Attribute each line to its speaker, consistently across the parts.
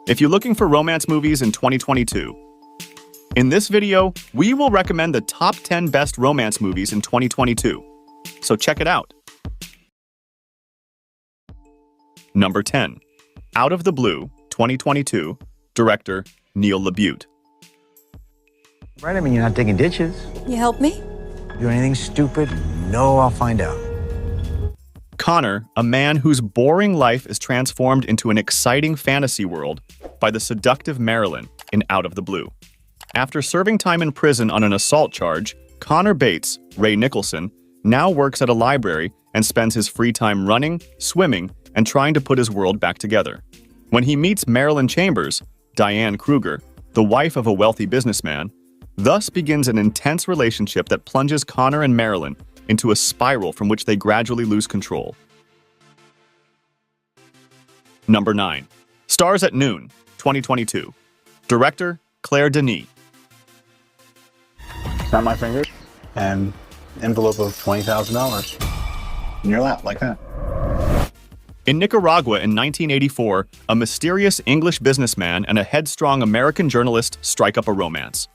Speaker 1: if you're looking for romance movies in 2022. In this video, we will recommend the top 10 best romance movies in 2022. So check it out. Number 10. Out of the Blue, 2022. Director, Neil LaBute.
Speaker 2: Right, I mean, you're not digging ditches.
Speaker 3: You help me?
Speaker 2: Do anything stupid? No, I'll find out.
Speaker 1: Connor, a man whose boring life is transformed into an exciting fantasy world by the seductive Marilyn in Out of the Blue. After serving time in prison on an assault charge, Connor Bates, Ray Nicholson, now works at a library and spends his free time running, swimming, and trying to put his world back together. When he meets Marilyn Chambers, Diane Kruger, the wife of a wealthy businessman, thus begins an intense relationship that plunges Connor and Marilyn into a spiral from which they gradually lose control. Number 9. Stars at Noon, 2022. Director, Claire Denis.
Speaker 4: Snap my fingers and envelope of $20,000 in your lap like that.
Speaker 1: In Nicaragua in 1984, a mysterious English businessman and a headstrong American journalist strike up a romance.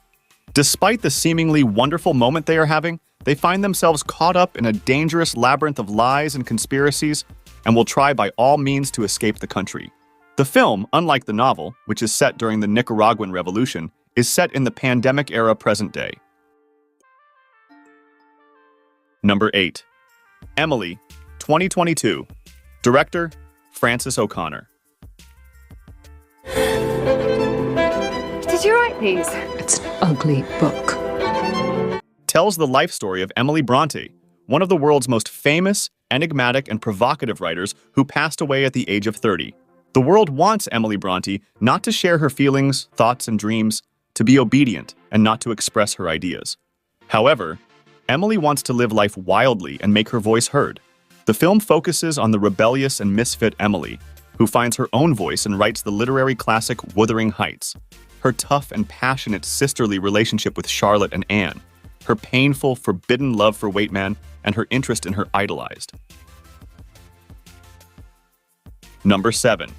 Speaker 1: Despite the seemingly wonderful moment they are having, they find themselves caught up in a dangerous labyrinth of lies and conspiracies and will try by all means to escape the country. The film, unlike the novel, which is set during the Nicaraguan Revolution, is set in the pandemic-era present day. Number 8. Emily, 2022. Director, Francis O'Connor.
Speaker 5: Did you write these?
Speaker 3: It's an ugly book.
Speaker 1: Tells the life story of Emily Bronte, one of the world's most famous, enigmatic, and provocative writers who passed away at the age of 30. The world wants Emily Bronte not to share her feelings, thoughts, and dreams, to be obedient, and not to express her ideas. However, Emily wants to live life wildly and make her voice heard. The film focuses on the rebellious and misfit Emily, who finds her own voice and writes the literary classic Wuthering Heights, her tough and passionate sisterly relationship with Charlotte and Anne, her painful, forbidden love for Waitman, and her interest in her idolized. Number 7.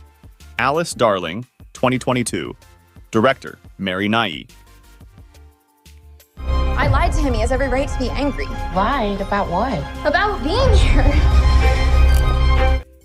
Speaker 1: Alice Darling, 2022. Director, Mary Nighy.
Speaker 5: I lied to him. He has every right to be angry.
Speaker 6: Lied about what?
Speaker 5: About being here.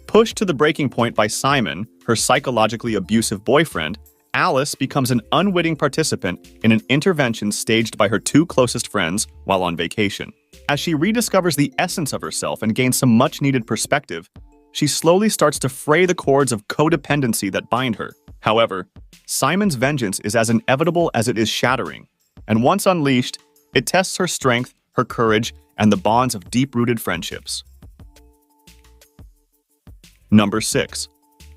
Speaker 1: Pushed to the breaking point by Simon, her psychologically abusive boyfriend, Alice becomes an unwitting participant in an intervention staged by her two closest friends while on vacation. As she rediscovers the essence of herself and gains some much-needed perspective, she slowly starts to fray the cords of codependency that bind her. However, Simon's vengeance is as inevitable as it is shattering, and once unleashed, it tests her strength, her courage, and the bonds of deep-rooted friendships. Number 6.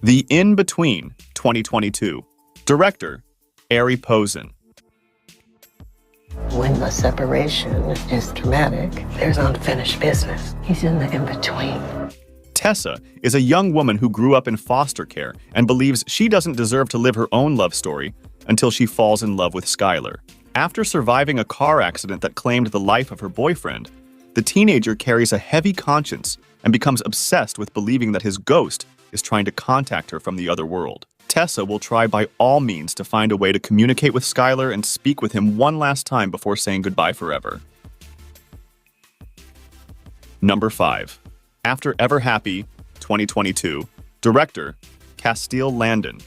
Speaker 1: The In-Between, 2022. Director, Ari Posen.
Speaker 6: When the separation is dramatic, there's unfinished business. He's in the in-between.
Speaker 1: Tessa is a young woman who grew up in foster care and believes she doesn't deserve to live her own love story until she falls in love with Skylar. After surviving a car accident that claimed the life of her boyfriend, the teenager carries a heavy conscience and becomes obsessed with believing that his ghost is trying to contact her from the other world. Tessa will try by all means to find a way to communicate with Skylar and speak with him one last time before saying goodbye forever. Number 5. After Ever Happy, 2022. Director, Castile Landon.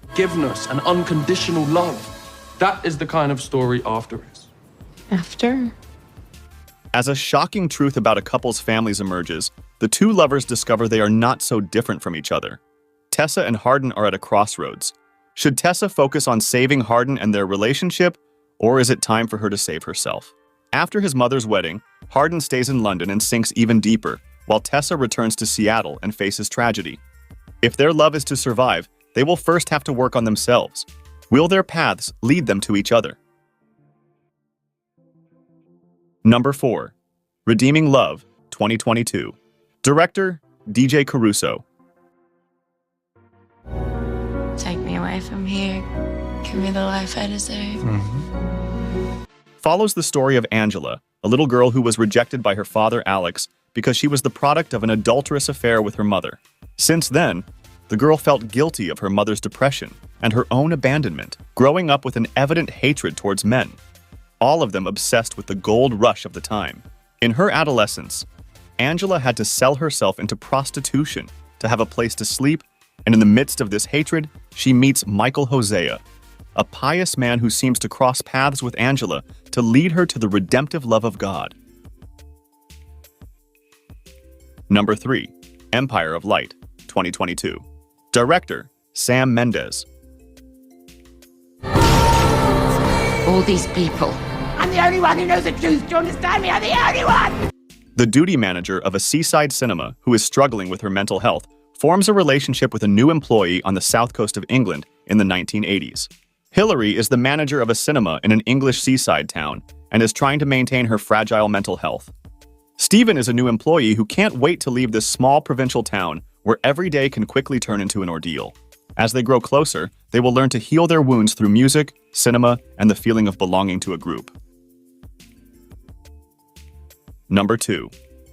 Speaker 7: Forgiveness and unconditional love. That is the kind of story After is.
Speaker 3: After?
Speaker 1: As a shocking truth about a couple's families emerges, the two lovers discover they are not so different from each other. Tessa and Hardin are at a crossroads. Should Tessa focus on saving Hardin and their relationship, or is it time for her to save herself? After his mother's wedding, Hardin stays in London and sinks even deeper, while Tessa returns to Seattle and faces tragedy. If their love is to survive, they will first have to work on themselves. Will their paths lead them to each other? Number 4. Redeeming Love, 2022. Director, DJ Caruso.
Speaker 8: Take me away from here. Give me the life I deserve.
Speaker 1: Follows the story of Angela, a little girl who was rejected by her father Alex because she was the product of an adulterous affair with her mother. Since then, the girl felt guilty of her mother's depression and her own abandonment, growing up with an evident hatred towards men, all of them obsessed with the gold rush of the time. In her adolescence, Angela had to sell herself into prostitution to have a place to sleep, and in the midst of this hatred, she meets Michael Hosea, a pious man who seems to cross paths with Angela to lead her to the redemptive love of God. Number 3. Empire of Light, 2022. Director, Sam Mendes.
Speaker 9: All these people. I'm the only one who knows the truth. Do you understand me? I'm the only one!
Speaker 1: The duty manager of a seaside cinema who is struggling with her mental health forms a relationship with a new employee on the south coast of England in the 1980s. Hillary is the manager of a cinema in an English seaside town and is trying to maintain her fragile mental health. Stephen is a new employee who can't wait to leave this small provincial town where every day can quickly turn into an ordeal. As they grow closer, they will learn to heal their wounds through music, cinema, and the feeling of belonging to a group. Number 2.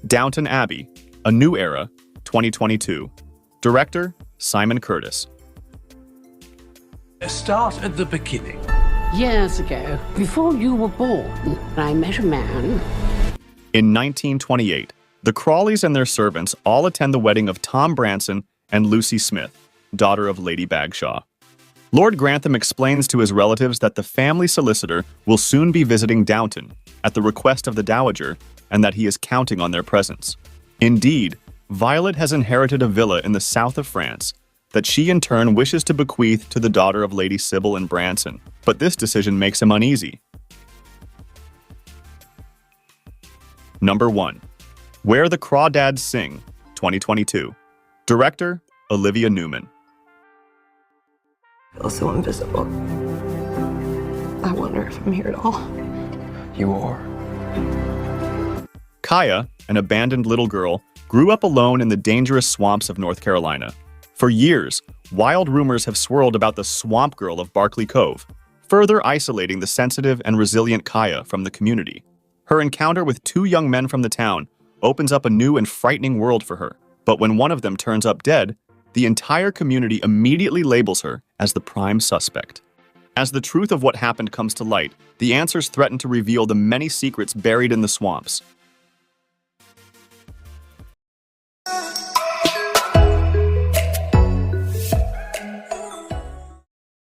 Speaker 1: Downton Abbey, A New Era, 2022. Director, Simon Curtis.
Speaker 10: Start at the beginning.
Speaker 11: Years ago, before you were born, I met a man.
Speaker 1: In 1928, the Crawleys and their servants all attend the wedding of Tom Branson and Lucy Smith, daughter of Lady Bagshaw. Lord Grantham explains to his relatives that the family solicitor will soon be visiting Downton at the request of the Dowager and that he is counting on their presence. Indeed, Violet has inherited a villa in the south of France that she in turn wishes to bequeath to the daughter of Lady Sybil and Branson, but this decision makes him uneasy. Number 1. Where the Crawdads Sing, 2022. Director, Olivia Newman.
Speaker 6: I feel so invisible. I wonder if I'm here at all.
Speaker 10: You are.
Speaker 1: Kaya, an abandoned little girl, grew up alone in the dangerous swamps of North Carolina. For years, wild rumors have swirled about the swamp girl of Barkley Cove, further isolating the sensitive and resilient Kaya from the community. Her encounter with 2 young men from the town opens up a new and frightening world for her. But when one of them turns up dead, the entire community immediately labels her as the prime suspect. As the truth of what happened comes to light, the answers threaten to reveal the many secrets buried in the swamps,